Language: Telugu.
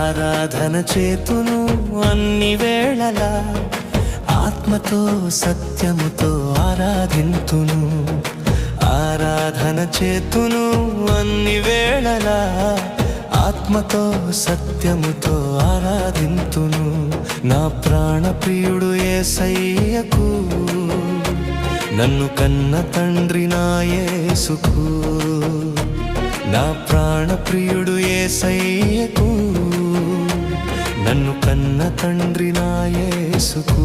ఆరాధన చేతును అన్ని వేళలా, ఆత్మతో సత్యముతో ఆరాధింతును. ఆరాధన చేతును అన్ని వేళలా, ఆత్మతో సత్యముతో ఆరాధింతును. నా ప్రాణ ప్రియుడు యేసయ్యకు, నన్ను కన్న తండ్రి నా యేసుకు. నా ప్రాణ ప్రియుడు యేసయ్యకు, నన్ను కన్న తండ్రి నా యేసుకు.